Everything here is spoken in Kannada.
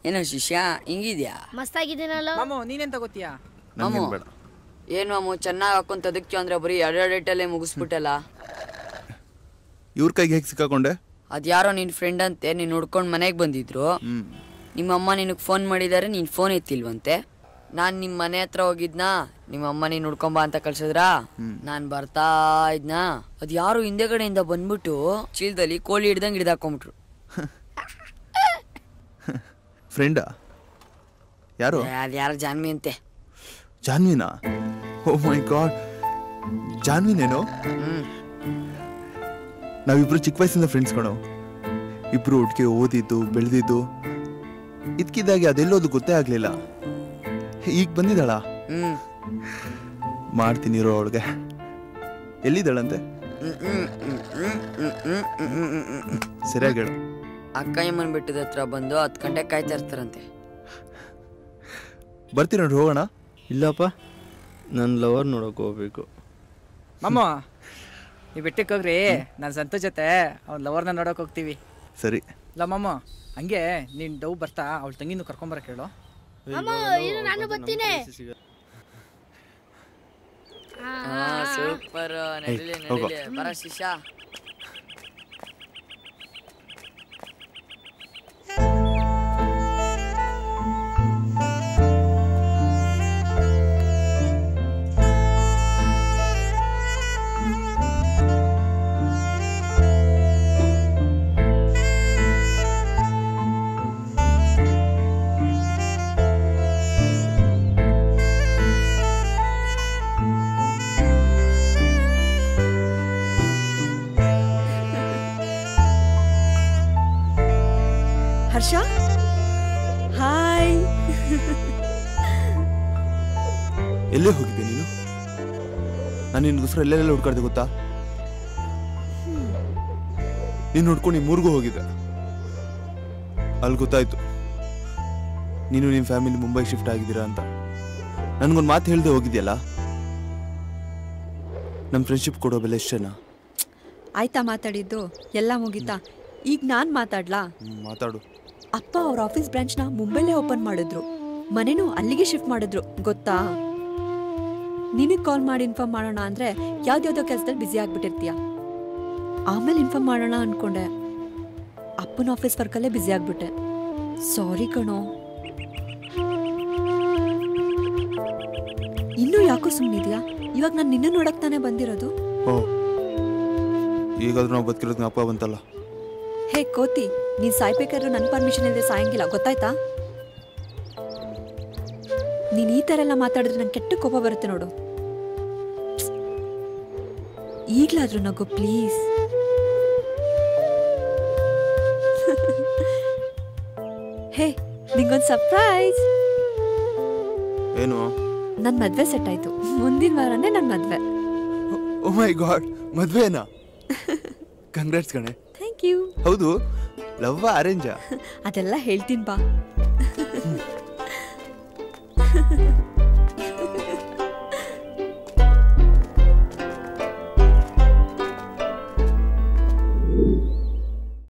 ಏನೋ ಶಿಷ್ಯ ಹಿಂಗಿದ್ಯಾ? ಮಸ್ತಾಗಿದ್ದೀನಲ್ಲ ಮಾಮು. ನೀನೇನ್ ತಗೋತೀಯಾ? ಮಾಮು ಏನ್ ಮಾಮು ಚೆನ್ನಾಗಿ ಹಾಕೊಂತದಕ್ಕೆ ಅಂದ್ರೆ ಬರೀ ಎರಡಲ್ಲೇ ಮುಗಿಸ್ಬಿಟ್ಟಲ್ಲ. ಇವ್ರ ಕೈಗೆ ಹೇಗೆ ಸಿಕ್ಕಾಕೊಂಡೆ? ಅದ್ಯಾರೋ ನಿನ್ ಫ್ರೆಂಡ್ ಅಂತೆ ನೀನ್ ನೋಡ್ಕೊಂಡ್ ಮನೆಗೆ ಬಂದಿದ್ರು. ನಿಮ್ಮಮ್ಮ ನಿನಗೆ ಫೋನ್ ಮಾಡಿದಾರೆ, ನೀನ್ ಫೋನ್ ಎತ್ತಿಲ್ವಂತೆ. ನಾನ್ ನಿಮ್ ಮನೆ ಹತ್ರ ಹೋಗಿದ್ನಾ, ನಿಮ್ಮಮ್ಮ ನೀನ್ ನೋಡ್ಕೊಂಬ ಅಂತ ಕಳ್ಸಿದ್ರ. ನಾನ್ ಬರ್ತಾ ಇದ್ನಾ, ಅದ್ ಯಾರು ಹಿಂದೆಗಡೆಯಿಂದ ಬಂದ್ಬಿಟ್ಟು ಚೀಲದಲ್ಲಿ ಕೋಳಿ ಹಿಡ್ದಂಗ್ ಹಿಡ್ದಾಕೊಂಬಿಟ್ರು. ಫ್ರೆಂಡಾ? ಯಾರು? ಅದ್ಯಾರ ಜಾನ್ವಿ ಅಂತೆ. ಜಾನ್ವಿನಾ? ಓ ಮೈ ಗಾಡ್, ಜಾನ್ವಿನೇನು? ನಾವಿಬ್ರು ಚಿಕ್ಕ ವಯಸ್ಸಿಂದ ಫ್ರೆಂಡ್ಸ್ ಕಣೋ. ಇಬ್ರು ಒಟ್ಟಿಗೆ ಓದಿದ್ದು ಬೆಳೆದಿದ್ದು. ಇದ್ಕಿದ್ದಾಗೆ ಅದೆಲ್ಲೋದು ಗೊತ್ತೇ ಆಗ್ಲಿಲ್ಲ. ಈಗ ಬಂದಿದ್ದಾಳ? ಮಾಡ್ತೀನಿ ಇರೋ ಅವಳಿಗೆ. ಎಲ್ಲಿದ್ದಾಳಂತೆ? ಸರಿಯಾಗಿ ಹೇಳು. ಅಕ್ಕಯ್ಯಮ್ಮನ ಬೆಟ್ಟದ ಹತ್ರ ಬಂದು 10 ಗಂಟೆಗೆ ಕಾಯ್ತಾ ಇರ್ತಾರಂತೆ. ಬರ್ತೀರ ನೋಡ್ರಿ, ಹೋಗೋಣ. ಇಲ್ಲಪ್ಪ, ನನ್ನ ಲವರ್ ನೋಡೋಕೆ ಹೋಗ್ಬೇಕು. ಮಾಮ ನೀವು ಬೆಟ್ಟಕ್ಕೆ ಹೋಗ್ರಿ, ನಾನು ಸಂತೋಷ್ ಜೊತೆ ಅವ್ನ ಲವರ್ನ ನೋಡೋಕೆ ಹೋಗ್ತೀವಿ. ಸರಿ. ಇಲ್ಲ ಮಾಮ, ಹಂಗೆ ನೀನು ಡವ್ ಬರ್ತಾ ಅವಳ ತಂಗಿನೂ ಕರ್ಕೊಂಬರಕ್ಕೆ ಹೇಳು. ನಾನು ಬರ್ತೀನಿ. ಸೂಪರ್. ಬರ ಶಿಷ್ಯ. ಹರ್ಷ, ಹಾಯ್. ಎಲ್ಲೇ ಹೋಗಿದ್ದೆ ನೀನು? ನಾನು ನಿನ್ಗೋಸ್ಕರ ಎಲ್ಲೆಲ್ಲ ಹುಡ್ಕಾಡ್ದೆ ಗೊತ್ತಾ? ನೀನು ಹುಡ್ಕೊಂಡು ಮೂರ್ಗೂ ಹೋಗಿದ್ದೆ. ಅಲ್ಲಿ ಗೊತ್ತಾಯ್ತು ನೀನು ನಿಮ್ಮ ಫ್ಯಾಮಿಲಿ ಮುಂಬೈ ಶಿಫ್ಟ್ ಆಗಿದ್ದೀರಾ ಅಂತ. ನನ್ಗೊಂದು ಮಾತು ಹೇಳ್ದೆ ಹೋಗಿದ್ಯಲ್ಲ. ನಮ್ಮ ಫ್ರೆಂಡ್ಶಿಪ್ ಕೊಡೋ ಬೆಲೆ ಎಷ್ಟೇನಾ? ಆಯ್ತಾ ಮಾತಾಡಿದ್ದು? ಎಲ್ಲ ಮುಗೀತಾ? ಈಗ ನಾನು ಮಾತಾಡ್ಲಾ? ಮಾತಾಡು. ಅಪ್ಪ ಅವ್ರ ಆಫೀಸ್ ಬ್ರಾಂಚ್ನ ಮುಂಬೈಲೇ ಓಪನ್ ಮಾಡಿದ್ರು, ಮನೆನೂ ಅಲ್ಲಿಗೆ ಶಿಫ್ಟ್ ಮಾಡಿದ್ರು, ಗೊತ್ತಾ? ನಿನಗೆ ಕಾಲ್ ಮಾಡಿ ಇನ್ಫಾರ್ಮ್ ಮಾಡೋಣ ಅಂದ್ರೆ ಯಾವ್ದ್ಯಾವ್ದೋ ಕೆಲಸದಲ್ಲಿ ಬ್ಯುಸಿ ಆಗ್ಬಿಟ್ಟಿರ್ತೀಯ. ಆಮೇಲೆ ಇನ್ಫಾರ್ಮ್ ಮಾಡೋಣ ಅನ್ಕೊಂಡೆ, ಅಪ್ಪನ ಆಫೀಸ್ ವರ್ಕಲ್ಲೇ ಬ್ಯುಸಿ ಆಗ್ಬಿಟ್ಟೆ. ಸಾರಿ ಕಣೋ. ಇನ್ನೂ ಯಾಕೋ ಸುಮ್ಮನಿದ್ಯಾ? ಇವಾಗ ನಾನು ನಿನ್ನ ನೋಡಕ್ ತಾನೇ ಬಂದಿರೋದು. ಓ, ಈಗಾದ್ರೂ ನಾವು ಬದುಕಿರೋದು ಜ್ಞಾಪಕ ಬಂತಲ್ಲ. ಹೇ ಕೋತಿ, ನೀನ್ ಸಾಯ್ಬೇಕಾದ್ರೂ ನನ್ನ ಪರ್ಮಿಷನ್ ಇಲ್ಲದೆ ಸಾಯಂಗಿಲ್ಲ, ಗೊತ್ತಾಯ್ತಾ? ನೀನ್ ಈ ತರ ಎಲ್ಲ ಮಾತಾಡಿದ್ರೆ ನಂಗೆ ಕೆಟ್ಟ ಕೋಪ ಬರುತ್ತೆ ನೋಡು. ಈಗ್ಲಾದ್ರೂ ನಗು ಪ್ಲೀಸ್. Hey, ನಿಂಗೊಂದು surprise. ಏನು? ನನ್ ಮದ್ವೆ ಸೆಟ್ ಆಯ್ತು. ಮುಂದಿನ ವಾರನೇ ನನ್ ಮದ್ವೆ. ಓ ಮೈ ಗಾಡ್, ಮದ್ವೆನಾ? ಕಂಗ್ರಾಟ್ಸ್ ಕಣೆ. Thank you. ಹೌದು, ಲವ್ ಅರೇಂಜಾ? ಅದೆಲ್ಲ ಹೇಳ್ತೀನಿ ಬಾ.